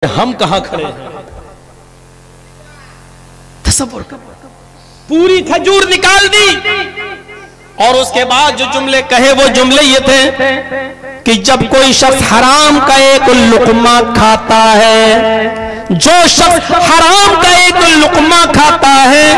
हम कहां खड़े हैं। तसव्वुर कर, पूरी खजूर निकाल दी और उसके बाद जो जुमले कहे वो जुमले ये थे कि जब कोई शख्स हराम का एक लुकमा खाता है, जो शख्स हराम का एक लुकमा खाता है,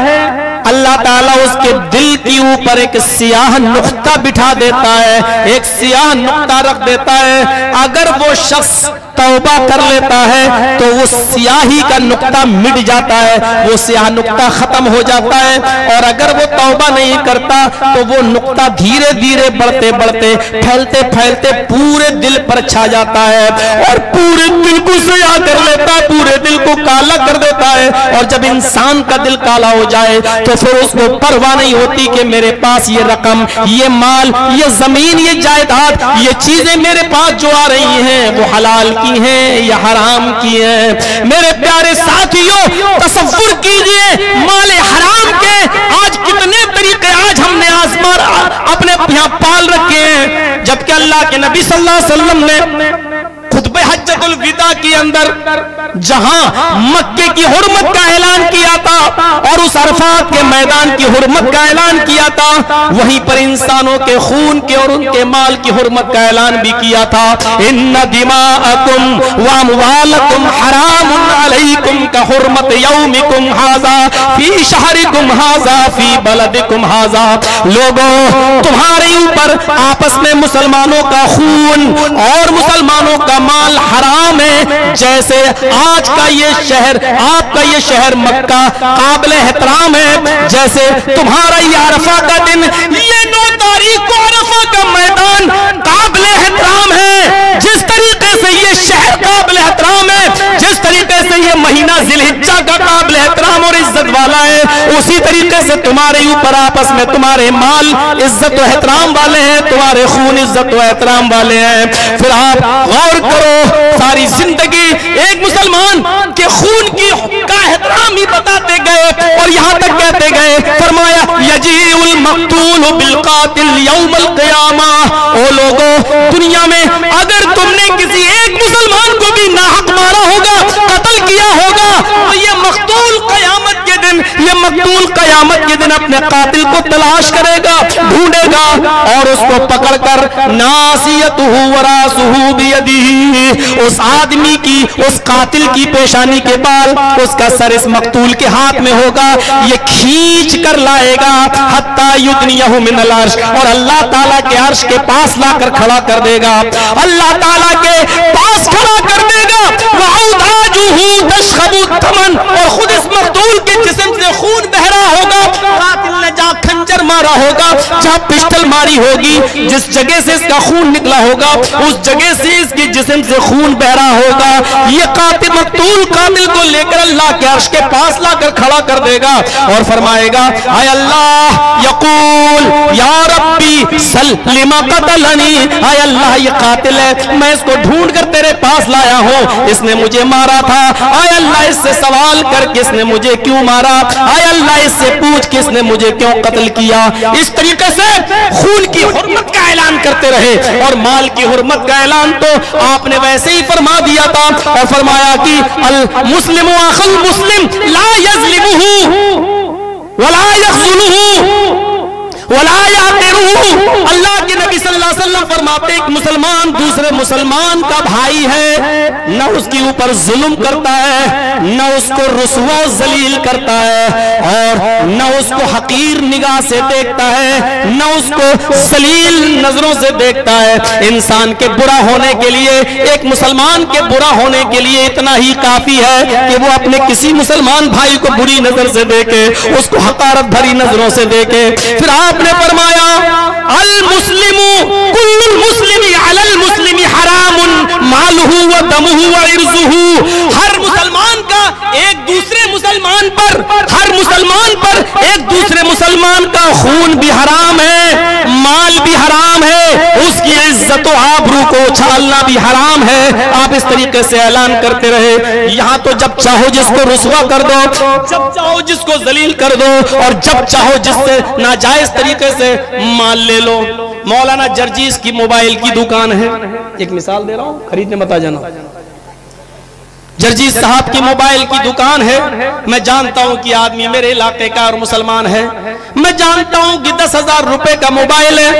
अल्लाह ताला उसके दिल के ऊपर एक सियाह नुक्ता बिठा देता है, एक सियाह नुक्ता रख देता है। अगर वो शख्स तौबा कर लेता है तो वो सियाही का नुक्ता मिट जाता है, वो सियाह नुक्ता खत्म हो जाता है। और अगर वो तौबा नहीं करता तो वो नुक्ता धीरे धीरे बढ़ते बढ़ते फैलते फैलते पूरे दिल पर छा जाता है और पूरे दिल को सियाह कर लेता है, पूरे दिल को काला कर देता है। और जब इंसान का दिल काला हो जाए तो फिर उसको परवाह नहीं होती कि मेरे पास ये रकम, ये माल, ये जमीन, ये जायदाद, ये चीजें मेरे पास जो आ रही हैं वो हलाल की हैं या हराम की हैं। मेरे प्यारे साथियों, तसव्वुर कीजिए माले हराम के आज कितने तरीके आज हमने आजमा अपने यहाँ पाल रखे हैं, जबकि अल्लाह के नबी सल्लल्लाहु अलैहि वसल्लम ने खुतबे हज्जतुल विदा के अंदर जहां मक्के की हुर्मत का ऐलान किया था और उस अरफात के मैदान की हुर्मत का ऐलान किया था, वहीं पर इंसानों के खून के और उनके माल की हुर्मत का ऐलान भी किया था। इन्ना दिमाअकुम व अमवालकुम हरामुन अलैकुम का हुर्मत यौमिकुम हाज़ा फी शहरिकुम हाज़ा फी बलदिकुम हाज़ा। लोगों, तुम्हारे ऊपर आपस में मुसलमानों का खून और मुसलमानों का माल हराम है, जैसे आज का ये शहर, आपका ये शहर मक्का काबिल एहतराम है, जैसे तुम्हारा ये अरफा का दिन, ये 9 तारीख को अरफा का मैदान काबिल एहतराम है, जिस तरीके से ये शहर काबिल एहतराम है, जिस तरीके से ये महीना जिलहिज्जा का काबिल एहतराम और इज्जत वाला है, उसी तरीके से तुम्हारे ऊपर आपस में तुम्हारे माल इज्जत व एहतराम वाले हैं, तुम्हारे खून इज्जत व एहतराम वाले हैं। फिर आप गौर करो, सारी जिंदगी एक मुसलमान के खून की का एहतराम ही बताते गए और यहाँ तक कहते गए, फरमाया यजीउल मक्तूल बिल कातिल यौमल क़ियामा। ओ लोगों, दुनिया में अगर तुमने किसी एक मुसलमान को भी नाहक मारा होगा, कत्ल किया होगा, तो ये मक्तूल क़यामत के दिन, ये मक्तूल क़यामत के दिन अपने कातिल को तलाश करेगा, ढूंढेगा और उसको पकड़कर नासियतुहु व रासुहु बियदिही, उस आदमी की, उस कातिल की पेशानी के बाल, उसका सर इस मक्तूल के हाथ में होगा, ये खींच कर लाएगा हत्ता युदनियहु मिनल अर्श, और अल्लाह ताला के अर्श के पास लाकर खड़ा कर देगा, अल्लाह ताला के पास खड़ा कर देगा। वअउदाजुहु तशखबु तमन, और खुद इस मक्तूल के जिस्म से खून बह रहा होगा, कातिल ने जहां खंजर मारा होगा, जहां पिस्टल मारी होगी, जिस जगह से इसका खून निकला होगा, उस जगह से इसके जिस्म से खून बह रहा होगा। ये कातिल मक्तूल कातिल को लेकर अल्लाह के अर्श के पास लाकर खड़ा कर देगा और फरमाएगा, आय अल्लाह, यकूल या रब्बी सल लिमा कतलनी, आय अल्लाह ये कातिल है, मैं इसको ढूंढ कर तेरे पास लाया हूँ, इसने मुझे मारा था, आय अल्लाह इससे सवाल कर किसने मुझे क्यों मारा, आय अल्लाह इससे पूछ किसने मुझे क्यों कत्ल किया। इस तरीके से खून की हुर्मत का ऐलान करते रहे और माल की हुर्मत का ऐलान तो आपने वैसे ही फरमा दिया था और फरमाया कि अल मुस्लिमु अखुल मुस्लिम ला यज़लिमुहु वला यख़ज़ुलुहु वला यातिरुहु। अल्लाह के नबी सल्लल्लाहु अलैहि वसल्लम फरमाते, एक मुसलमान दूसरे मुसलमान का भाई है, न उसके ऊपर जुल्म करता है, न उसको रुसवा जलील करता है, और न उसको हकीर निगाह से देखता है, न उसको जलील नजरों से देखता है। इंसान के बुरा होने के लिए, एक मुसलमान के बुरा होने के लिए इतना ही काफी है कि वो अपने किसी मुसलमान भाई को बुरी नजर से देखे, उसको हकारत भरी नजरों से देखे। फिर आपने फरमाया, अल मुस्लिमु कुल्लुल मुस्लिमी अलल मुस्लिमी हरामुन मालुहु व दमुहु व इर्जुहु। हर मुसलमान का एक दूसरे मुसलमान पर, हर मुसलमान पर एक दूसरे मुसलमान का खून भी हराम है, माल भी हराम है, उसकी इज्जत व आबरू को उछालना भी हराम है। आप इस तरीके से ऐलान करते रहे। यहाँ तो जब चाहो जिसको रुसवा कर दो, जब चाहो जिसको जलील कर दो, और जब चाहो जिससे नाजायज तरीके से माल ले लो। मौलाना जर्जीस की मोबाइल की दुकान है, एक मिसाल दे रहा हूं, खरीदने मत आ जाना। जर्जीज साहब की मोबाइल की दुकान है। मैं जानता हूं कि आदमी मेरे इलाके का और मुसलमान है। मैं जानता हूं कि 10,000 रुपए का मोबाइल है,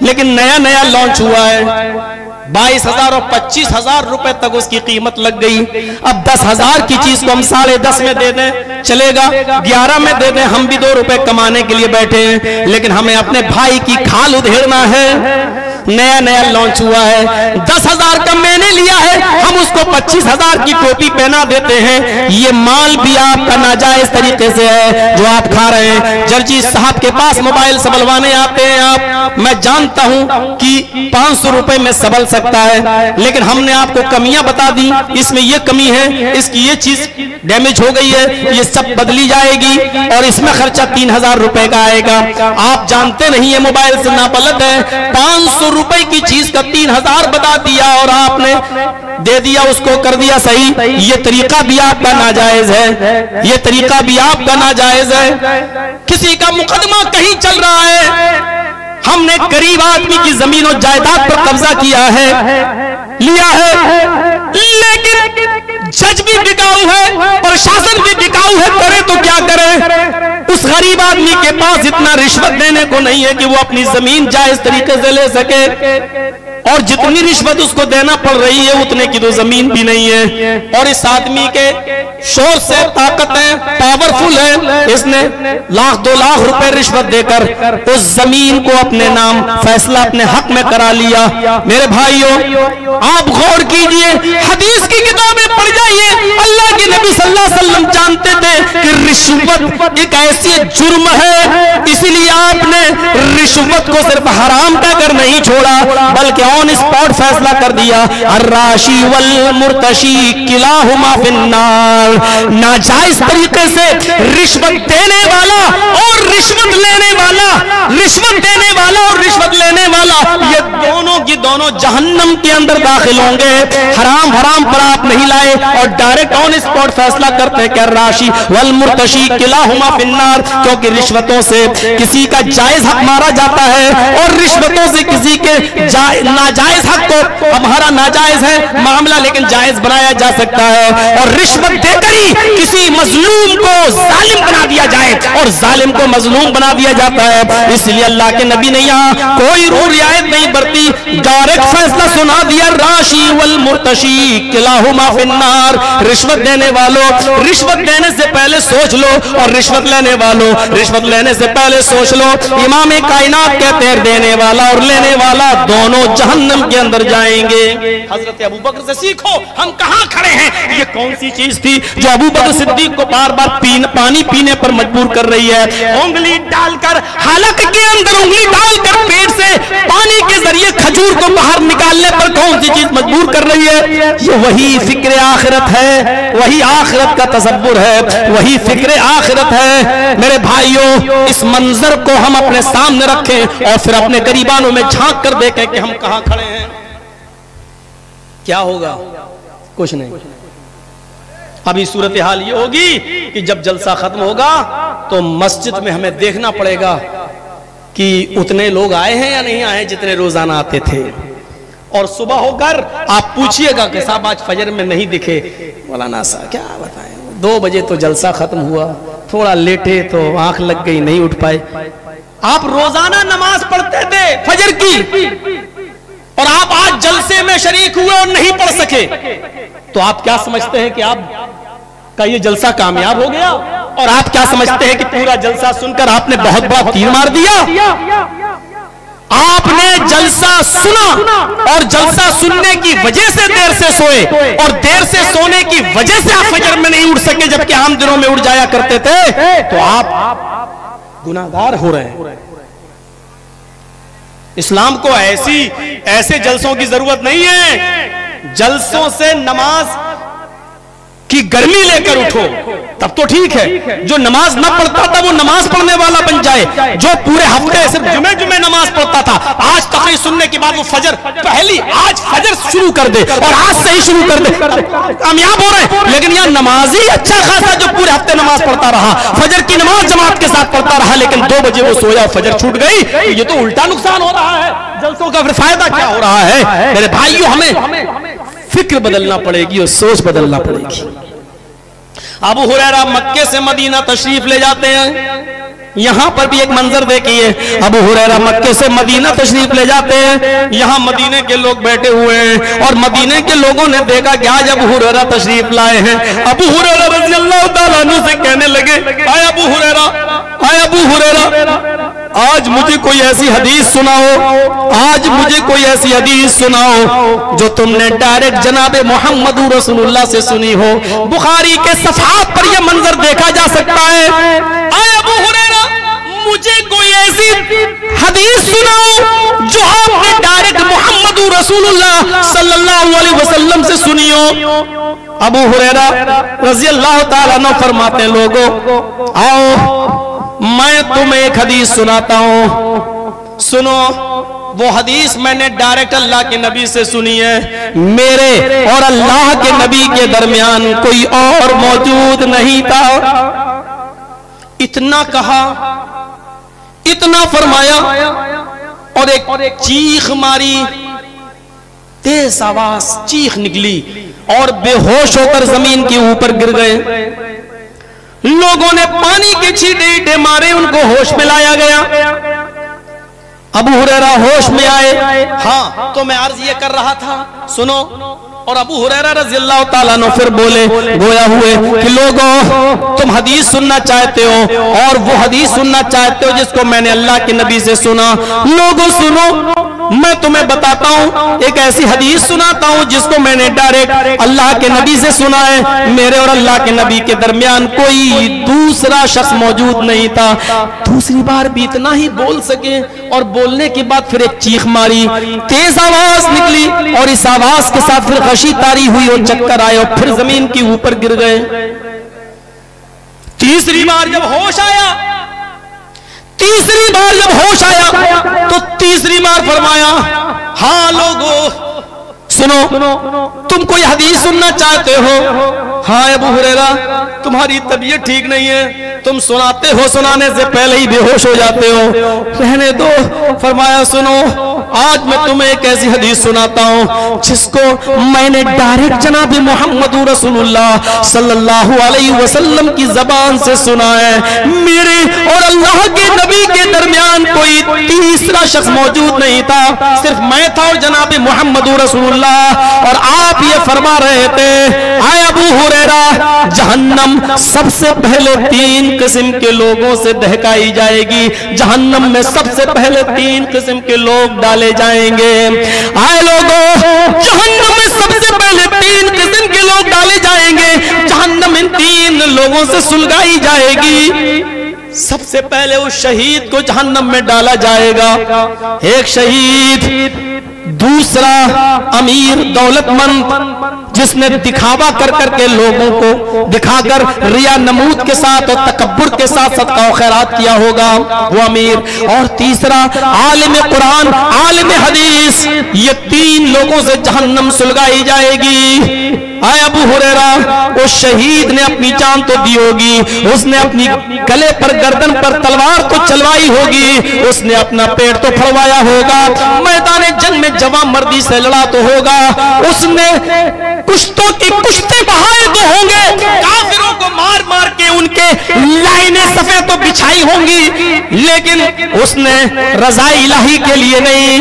लेकिन नया नया लॉन्च हुआ है। 22,000 और 25,000 रुपए तक उसकी कीमत लग गई। अब 10,000 की चीज को हम 10.5 में दे दें चलेगा, 11 में दे दें, हम भी 2 रुपए कमाने के लिए बैठे हैं। लेकिन हमें अपने भाई की खाल उधेड़ना है। नया नया लॉन्च हुआ है, 10,000 का मैंने लिया है, हम उसको 25,000 की टोपी पहना देते हैं। ये माल भी आपका नाजायज तरीके से है जो आप खा रहे हैं। जर्जीज साहब के पास मोबाइल सबलवाने आते हैं आप, मैं जानता हूं कि 500 रुपए में सबल सकता है, लेकिन हमने आपको कमियां बता दी। इसमें ये कमी है, इसकी ये चीज डैमेज हो गई है, ये सब बदली जाएगी और इसमें खर्चा 3,000 रुपए का आएगा। आप जानते नहीं है मोबाइल से नापलत है। 500 रुपए की चीज का 3,000 बता दिया और आपने दे दिया, उसको कर दिया सही। ये तरीका भी आपका नाजायज है, ये तरीका भी आपका नाजायज है। किसी का मुकदमा कहीं चल रहा है, हमने गरीब आदमी की जमीन और जायदाद पर कब्जा किया है, लिया है, लेकिन जज भी बिकाऊ है, प्रशासन भी बिकाऊ है, करे तो क्या करे। उस गरीब आदमी के पास इतना रिश्वत देने को नहीं है कि वो अपनी जमीन जायज तरीके से ले सके, और जितनी रिश्वत उसको देना पड़ रही है उतने की तो जमीन भी नहीं है। और इस आदमी के शोर से ताकत है, पावरफुल है, इसने 1,00,000 2 लाख रुपए रिश्वत देकर उस जमीन को अपने नाम फैसला अपने हक में करा लिया। मेरे भाइयों, आप गौर कीजिए, हदीस की किताबें पढ़ जाइए। अल्लाह के नबी सल्लल्लाहु अलैहि वसल्लम जानते थे कि रिश्वत एक ऐसी जुर्म है, इसीलिए आपने रिश्वत को सिर्फ हराम कहकर नहीं छोड़ा, बल्कि ऑन स्पॉट फैसला कर दिया, अर्राशी वल मुर्तशी किलाहुमा फिन्नार। नाजायज तरीके से रिश्वत देने वाला और रिश्वत लेने वाला, रिश्वत देने वाला और रिश्वत लेने वाला, ये दोनों की दोनों जहन्नम के अंदर दाखिल होंगे। हराम हराम पर आप नहीं लाए और डायरेक्ट ऑन स्पॉट फैसला करते हैं कि अर्राशी वल मुर्तशी किलाहुमा फिन्नार, क्योंकि रिश्वतों से किसी का जायज हक मारा जाता है और रिश्वतों से किसी के नाजायज हक को, हमारा नाजायज है मामला लेकिन जायज बनाया जा सकता है। और रिश्वत देकर ही किसी मजलूम को जालिम बना दिया जाए और जालिम को मजलूम बना दिया जाता है। इसलिए अल्लाह के नबी ने यहाँ कोई रियायत नहीं बरती, डायरेक्ट फैसला सुना दिया, राशी वल मुर्तशी किलाहुमा फिन्नार। रिश्वत देने वालों, रिश्वत देने से पहले सोच लो, और रिश्वत लेने वालों, रिश्वत लेने से पहले सोच लो। इमाम कायनात कहते हैं देने वाला और लेने वाला दोनों जहन्नम के अंदर जाएंगे। हजरत अबू बकर से सीखो, हम कहां खड़े हैं। ये कौन सी चीज थी जो अबू बकर सिद्दीक को बार बार पानी पीने पर मजबूर कर रही है। उंगली डालकर हलक के अंदर उंगली डालकर पेट से पानी के जरिए खजूर को बाहर निकालने पर कौन सी चीज मजबूर कर रही है। ये वही फिक्र आखिरत है, वही आखिरत का तसव्वुर है, वही फिक्र आखिरत है। मेरे भाइयों, इस मंजर को हम अपने सामने रखें और फिर अपने गरीबानों में झांक कर देखें कि हम कहां खड़े हैं। क्या होगा? कुछ नहीं। अभी सूरत हाल ये होगी कि जब जलसा खत्म होगा तो मस्जिद में हमें देखना पड़ेगा कि उतने लोग आए हैं या नहीं आए जितने रोजाना आते थे। और सुबह होकर आप पूछिएगा कि साहब आज फजर में नहीं दिखे। मौलाना साहब क्या बताएं, 2 बजे तो जलसा खत्म हुआ, थोड़ा लेटे तो आंख लग गई, नहीं उठ पाए। आप रोजाना नमाज पढ़ते थे फजर की, और आप आज जलसे में शरीक हुए और नहीं पढ़ सके, तो आप क्या समझते हैं कि आप का ये जलसा कामयाब हो गया? और आप क्या समझते हैं कि पूरा जलसा सुनकर आपने बहुत बड़ा तीर मार दिया? आपने जलसा सुना और जलसा सुनने की वजह से देर से सोए, और देर से सोने की वजह से आप फजर में नहीं उठ सके जबकि आम दिनों में उठ जाया करते थे, तो आप गुनाहगार हो रहे हैं। इस्लाम को ऐसे जलसों की जरूरत नहीं है। जलसों से नमाज की गर्मी लेकर उठो तब तो ठीक है। जो नमाज न पढ़ता था वो नमाज पढ़ने वाला बन जाए, जो पूरे हफ्ते सिर्फ जुमे नमाज पढ़ता था, आज तकरीर सुनने के बाद वो फजर आज फजर शुरू कर दे और आज से ही शुरू कर दे, कामयाब हो रहे हैं। लेकिन यहाँ नमाजी अच्छा खासा जो पूरे हफ्ते नमाज पढ़ता रहा, फजर की नमाज जमात के साथ पढ़ता रहा, लेकिन 2 बजे वो सोया, फजर छूट गई, ये तो उल्टा नुकसान हो रहा है। जलसों का फिर फायदा क्या हो रहा है? मेरे भाइयों, हमें फिक्र बदलना पड़ेगी और सोच बदलना पड़ेगी। अबू हुरैरा मक्के से मदीना तशरीफ ले जाते हैं। यहां पर भी एक मंजर देखिए, अबू हुरैरा मक्के से मदीना तशरीफ ले जाते हैं। यहां मदीने के लोग बैठे हुए हैं और मदीने के लोगों ने देखा कि आज अबू हुरैरा तशरीफ लाए हैं। अबू हुरैरा रज़ी अल्लाह ताला अन्हु से कहने लगे, आए अबू हुरैरा, आए अबू हुरैरा, आज मुझे कोई ऐसी हदीस सुनाओ, आज मुझे कोई ऐसी हदीस सुनाओ जो तुमने डायरेक्ट जनाबे मोहम्मद रसूलुल्लाह से सुनी हो। बुखारी के सफ़हात पर यह मंजर देखा जा सकता है। आए अबू हुरैरा, मुझे कोई ऐसी हदीस सुनाओ जो आपने डायरेक्ट मोहम्मद रसूलुल्लाह सल्लल्लाहु अलैहि वसल्लम से सुनी हो। अबू हुरैरा रज़ी अल्लाह ताला अन्हु फरमाते, लोगों आओ मैं तुम्हें एक हदीस सुनाता हूं, सुनो। वो हदीस मैंने डायरेक्ट अल्लाह के नबी से सुनी है। मेरे और अल्लाह के नबी के दरमियान कोई और मौजूद नहीं था। इतना कहा, इतना फरमाया और एक चीख मारी, तेज आवाज चीख निकली और बेहोश होकर जमीन के ऊपर गिर गए। लोगों ने पानी के छींटे मारे, उनको होश में लाया गया। अबू हुरैरा होश में आए। हाँ, तो मैं अर्ज ये कर रहा था, सुनो। और अबू हुरैरा रज़ी अल्लाह ताला अन्हु फिर बोले, गोया हुए कि लोगों तुम हदीस सुनना चाहते हो और वो हदीस सुनना चाहते हो जिसको मैंने अल्लाह के नबी से सुना। लोगों सुनो, मैं तुम्हें बताता हूँ, एक ऐसी हदीस सुनाता हूँ जिसको मैंने डायरेक्ट अल्लाह के नबी से सुना है। मेरे और अल्लाह के नबी के दरमियान कोई दूसरा शख्स मौजूद नहीं था। दूसरी बार भी इतना ही बोल सके और बोलने के बाद फिर एक चीख मारी, तेज आवाज निकली और इस आवाज के साथ फिर खशी तारी हुई और चक्कर आए और फिर जमीन के ऊपर गिर गए। तीसरी बार जब होश आया, तीसरी बार जब होश आया तो तीसरी बार फरमाया, हाँ लोगों सुनो, तुम कोई हदीस सुनना चाहते हो? हाँ अबू हुरैरा, तुम्हारी तबीयत ठीक नहीं है, तुम सुनाते हो, सुनाने से पहले ही बेहोश हो जाते हो, रहने दो। फरमाया सुनो, आज मैं तुम्हें एक ऐसी हदीस सुनाता हूँ जिसको मैंने डायरेक्ट जनाब मोहम्मद रसूलुल्लाह सल्लल्लाहु अलैहि वसल्लम की जबान से सुना है। मेरे और अल्लाह के नबी के दरमियान कोई तीसरा शख्स मौजूद नहीं था, सिर्फ मैं था और जनाब मोहम्मद रसूलुल्लाह। और आप ये फरमा रहे थे, आए अबू हुरैरा, जहन्नम सबसे पहले 3 किस्म के लोगों से दहकाई जाएगी। जहन्नम में सबसे पहले 3 किस्म के लोग डाले जाएंगे। आए लोगों, जहन्नम में सबसे पहले 3 किस्म के लोग डाले जाएंगे। जहन्नम इन 3 लोगों से सुलगाई जाएगी। सबसे पहले उस शहीद को जहन्नम में डाला जाएगा, एक शहीद। दूसरा अमीर दौलतमंद जिसने दिखावा कर करके लोगों को दिखाकर रिया नमूद के साथ और तकब्बुर के साथ सदका और खैरात किया होगा, वो अमीर। और तीसरा आलिम कुरान, आलिम हदीस। ये 3 लोगों से जहन्नम सुलगाई जाएगी। आए अबू हुरैरा, उस शहीद ने अपनी जान तो दी होगी, उसने अपनी गले पर गर्दन पर तलवार तो चलवाई होगी, उसने अपना पेट तो फड़वाया होगा, मैदान जंग में जवां मर्दी से लड़ा तो होगा, उसने कुश्तों की कुश्ते बहाए तो होंगे, काफिरों को मार मार के उनके लाइनें सफेद तो बिछाई होंगी, लेकिन उसने रज़ा इलाही के लिए नहीं,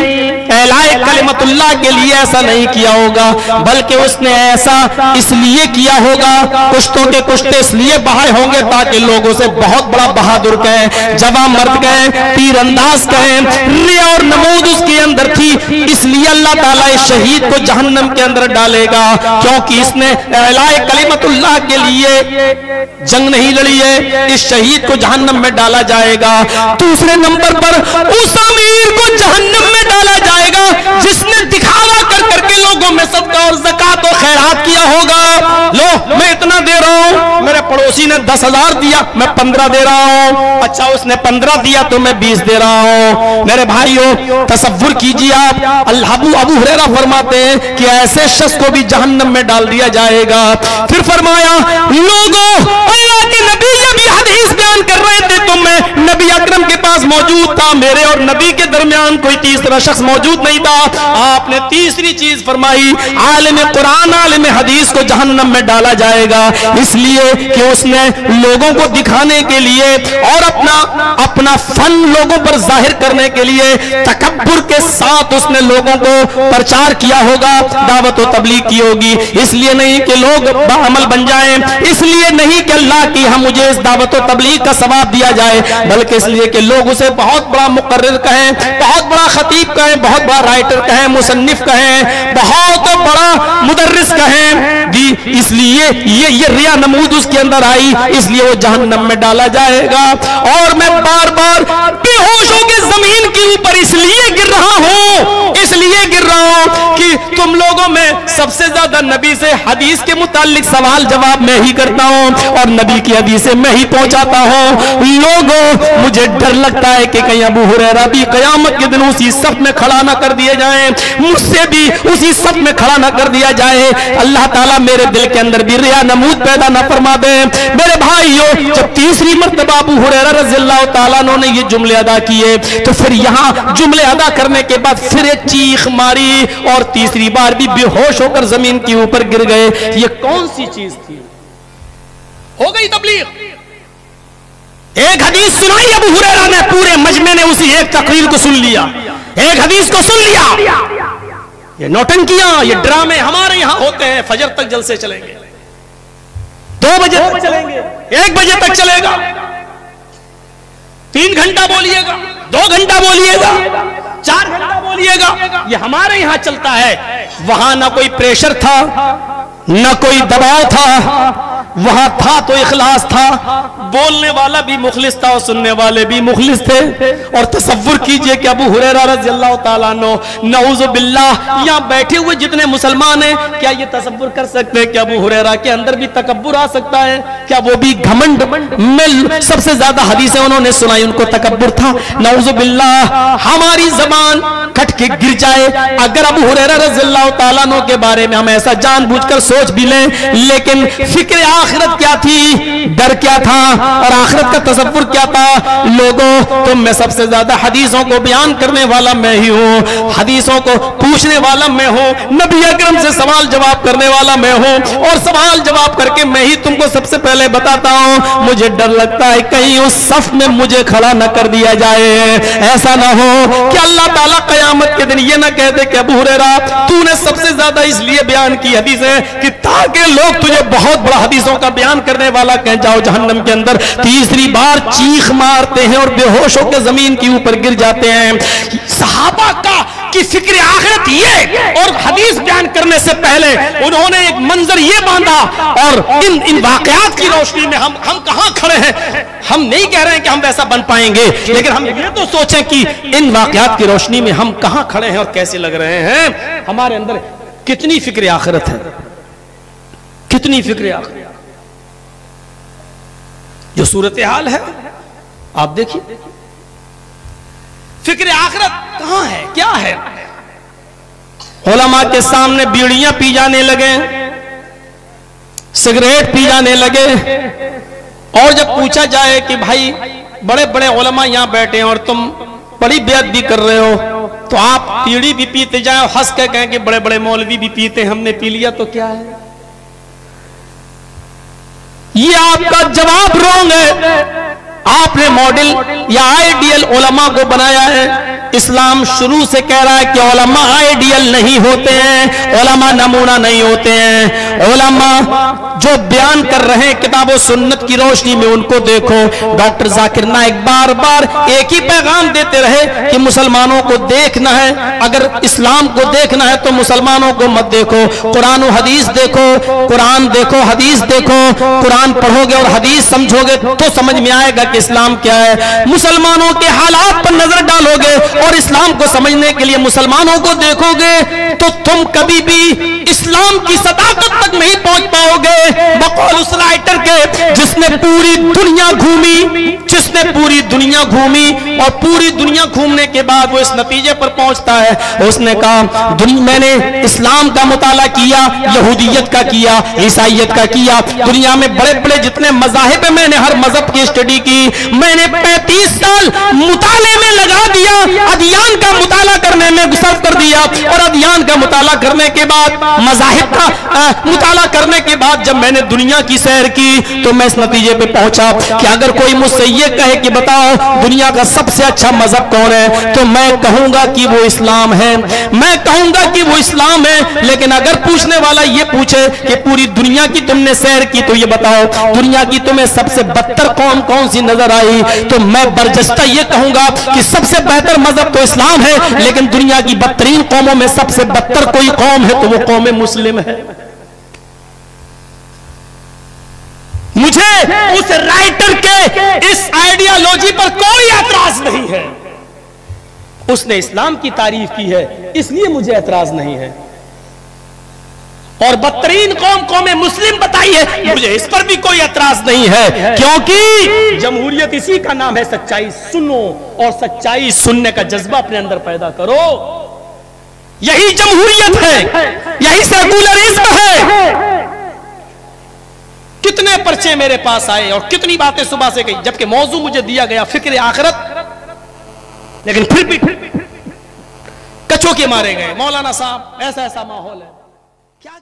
एलाए कलिमतुल्लाह के लिए ऐसा नहीं किया होगा, बल्कि उसने ऐसा इसलिए किया होगा, कुश्तों के कुश्ते इसलिए बहाए होंगे ताकि लोगों से बहुत बड़ा बहादुर कहें, जवां मर्द कहें, तीरंदाज कहें। रिया और नमूद उसके अंदर थी, इसलिए अल्लाह ताला इस शहीद को जहन्नम के अंदर डालेगा, क्योंकि इसने एलाए कलिमतुल्लाह के लिए जंग नहीं लड़ी है। इस शहीद को जहन्नम में डाला जाएगा। दूसरे नंबर पर उस अमीर को जहन्नम में डाला जाएगा जिसने दिखावा कर करके लोगों में सदका और ज़कात और खैरात किया होगा। लो मैं इतना दे रहा हूं, मेरे पड़ोसी ने 10,000 दिया, मैं 15 दे रहा हूं। अच्छा उसने 15 दिया तो मैं 20 दे रहा हूं। मेरे भाइयों तसव्वुर कीजिए आप, अबू हुरैरा फरमाते हैं कि ऐसे शख्स को भी जहन्नम में डाल दिया जाएगा। फिर फरमाया, लोगों अल्लाह के नबी ये भी हदीस बयान कर रहे थे, तो मैं नबी अकरम के पास मौजूद था, मेरे और नबी के दरमियान कोई तीसरा शख्स मौजूद नहीं था। आपने तीसरी चीज फरमाई, आलिम कुरान आलिम हदीस को जहन्नम में डाला जाएगा, इसलिए कि उसने लोगों को दिखाने के लिए और अपना फन लोगों पर जाहिर करने के लिए तकब्बुर के साथ उसने लोगों को प्रचार किया होगा, दावत और तबलीग की होगी। इसलिए नहीं कि लोग बाअमल बन जाएं, इसलिए नहीं कि अल्लाह की हम मुझे इस दावत और तबलीग का सवाब दिया जाए, बल्कि इसलिए कि लोग उसे बहुत बड़ा मुकर्रिर कहें, बहुत बड़ा खतीब कहें, बहुत बड़ा राइटर कहें, मुसन्निफ कहें, बहुत बड़ा मुदर्रिस कहें। इसलिए ये रिया नमूद उसके अंदर आई, इसलिए वो जहन्नम में डाला जाएगा। और मैं बार बार बेहोश होकर जमीन के ऊपर इसलिए गिर रहा हूं, इसलिए गिर रहा हूं कि तुम लोगों में सबसे ज्यादा नबी से हदीस के मुतालिक सवाल जवाब मैं ही करता हूं और नबी की हदीसें मैं ही पहुंचाता हूं। लोगों, मुझे डर लगता है कि कहीं अबू हुरैरा भी क़यामत के दिन उसी सफ में खड़ा ना कर दिए जाएं, मुझसे भी उसी सफ में खड़ा ना कर दिया जाए। अल्लाह ताला मेरे दिल के अंदर भी रिया नमूद पैदा ना फरमा दे। मेरे भाइयों, जब तीसरी मर्तबा अबू हुरैरा रज़ियल्लाहु ताला अन्हु ने ये जुमले अदा किए, तो फिर यहां जुमले अदा करने के बाद फिर एक चीख मारी और तीसरी बार भी बेहोश होकर जमीन के ऊपर गिर गए। ये कौन सी चीज थी? हो गई तबलीग। एक हदीस सुनाई अबू हुरैरा ने, पूरे मजमे ने उसी एक तकरीर को सुन लिया, एक हदीस को सुन लिया। ये नौटंकियां, ये ड्रामे हमारे यहां होते हैं। फजर तक जलसे चलेंगे, 2 बजे तक चलेंगे, 1 बजे तक चलेगा, 3 घंटा बोलिएगा, 2 घंटा बोलिएगा, 4 घंटा बोलिएगा, ये हमारे यहां चलता है। वहां ना कोई प्रेशर था, ना कोई दबाव था, वहां था तो इखलास था, बोलने वाला भी मुखलिस था और सुनने वाले भी मुखलिस थे। और तसव्वुर कीजिए कि अबू हुरैरा रज़ियल्लाहु ताला अन्हु, नऊज़ु बिल्लाह, यहां बैठे हुए जितने मुसलमान हैं, क्या ये तसव्वुर कर सकते हैं कि अबू हुरैरा के अंदर भी तकब्बुर आ सकता है? क्या वो भी घमंड में सबसे ज्यादा हदीसें उन्होंने सुनाई, उनको तकब्बुर था? नऊज़ु बिल्लाह, हमारी जबान कट के गिर जाए अगर अबू हुरैरा रज़ियल्लाहु ताला अन्हु के बारे में हम ऐसा जानबूझकर सोच भी लें। लेकिन फिक्र आखिरत क्या थी, डर क्या था और आखिरत का तसव्वुर क्या था? लोगों, तुम में सबसे ज्यादा हदीसों को बयान करने वाला मैं ही हूं, हदीसों को पूछने वाला मैं हूं, नबी अकरम से सवाल जवाब करने वाला मैं हूं, और सवाल जवाब करके मैं ही तुमको सबसे पहले बताता हूं। मुझे डर लगता है कहीं उस सफ में मुझे खड़ा न कर दिया जाए। ऐसा ना हो कि अल्लाह ताला क़यामत के दिन ये ना कह दे कि अबू हुरैरा तूने सबसे ज्यादा इसलिए बयान की हदीसें कि ताकि लोग तुझे बहुत बड़ा हदीसों का बयान करने वाला कह जाओ जहन्नम के अंदर। तीसरी बार चीख मारते हैं और बेहोश होकर जमीन के ऊपर गिर जाते हैं। सहाबा का की फिक्र आखिरत ये, और हदीस बयान करने से पहले उन्होंने एक मंजर ये बांधा। और इन वाकयात की रोशनी में हम कहां खड़े हैं? हम नहीं कह रहे हैं कि हम वैसा बन पाएंगे, लेकिन हम ये तो सोचें कि इन वाकयात की रोशनी में हम कहां खड़े हैं और कैसे लग रहे हैं। हमारे अंदर कितनी फिक्र आखिरत है, कितनी फिक्र आखिरत। जो सूरत हाल है आप देखिए, फिक्र आखिरत कहां है, क्या है? उलमा के सामने बीड़ियां पी जाने लगे, सिगरेट पी जाने लगे, और जब पूछा जाए कि भाई बड़े बड़े उलमा यहां बैठे हैं और तुम बड़ी बेअदबी कर रहे हो, तो आप बीड़ी भी पीते जाए और हंस के कहें कि बड़े बड़े मौलवी भी पीते, हमने पी लिया तो क्या है? ये आपका जवाब रॉन्ग है। आपने मॉडल या आइडियल उलमा को बनाया है। इस्लाम शुरू से कह रहा है कि उलमा आइडियल नहीं होते हैं, उलमा नमूना नहीं होते हैं। उलमा जो बयान कर रहे हैं किताब और सुन्नत की रोशनी में, उनको देखो। डॉक्टर जाकिर नाइक बार बार एक ही पैगाम देते रहे कि मुसलमानों को देखना है, अगर इस्लाम को देखना है तो मुसलमानों को मत देखो, कुरान और हदीस देखो, कुरान देखो, हदीस देखो। कुरान पढ़ोगे और हदीस समझोगे तो समझ में आएगा कि इस्लाम क्या है। मुसलमानों के हालात पर नजर डालोगे और इस्लाम को समझने के लिए मुसलमानों को देखोगे तो तुम कभी भी इस्लाम की सदाकत तक नहीं पहुंच पाओगे। बकौल उस राइटर के जिसने पूरी दुनिया घूमी और पूरी दुनिया घूमने के बाद वो इस नतीजे पर पहुंचता है, उसने कहा मैंने इस्लाम का मुताला किया, यहूदियत का किया, ईसाइयत का किया, दुनिया में बड़े बड़े जितने मज़ाहिब हैं मैंने हर मजहब की स्टडी की, मैंने 35 साल मुताले में लगा दिया, अध्ययन का मुताला करने में सर्व कर दिया। और अध्ययन का मुताला करने के बाद, मज़ाहिब का मुताला करने के बाद जब मैंने दुनिया की सैर की तो मैं इस नतीजे पे पहुंचा कि अगर कोई मुझसे ये कहे कि बताओ दुनिया का सबसे अच्छा मजहब कौन है, तो मैं कहूंगा कि वो इस्लाम है, मैं कहूंगा कि वो इस्लाम है। लेकिन अगर पूछने वाला ये पूछे कि पूरी दुनिया की तुमने सैर की तो ये बताओ दुनिया की तुम्हें सबसे बदतर कौम कौन सी नजर आई, तो मैं बरजस्ता ये कहूंगा कि सबसे बेहतर मजहब तो इस्लाम है, लेकिन दुनिया की बदतरीन कौमों में सबसे बदतर कोई कौम है तो वो कौम मुस्लिम है। मुझे उस राइटर के इस आइडियोलॉजी पर कोई एतराज नहीं है, उसने इस्लाम की तारीफ की है इसलिए मुझे एतराज नहीं है। और बदतरीन कौम में मुस्लिम बताई है, मुझे इस पर भी कोई एतराज नहीं है, क्योंकि जमहूरियत इसी का नाम है, सच्चाई सुनो और सच्चाई सुनने का जज्बा अपने अंदर पैदा करो। यही जमहूरियत है, यही सेकुलरिज्म है। कितने पर्चे मेरे पास आए और कितनी बातें सुबह से कही, जबकि मौजू मुझे दिया गया फिक्र आखिरत, लेकिन फिर भी कचो के मारे गए। मौलाना साहब ऐसा ऐसा माहौल है, क्या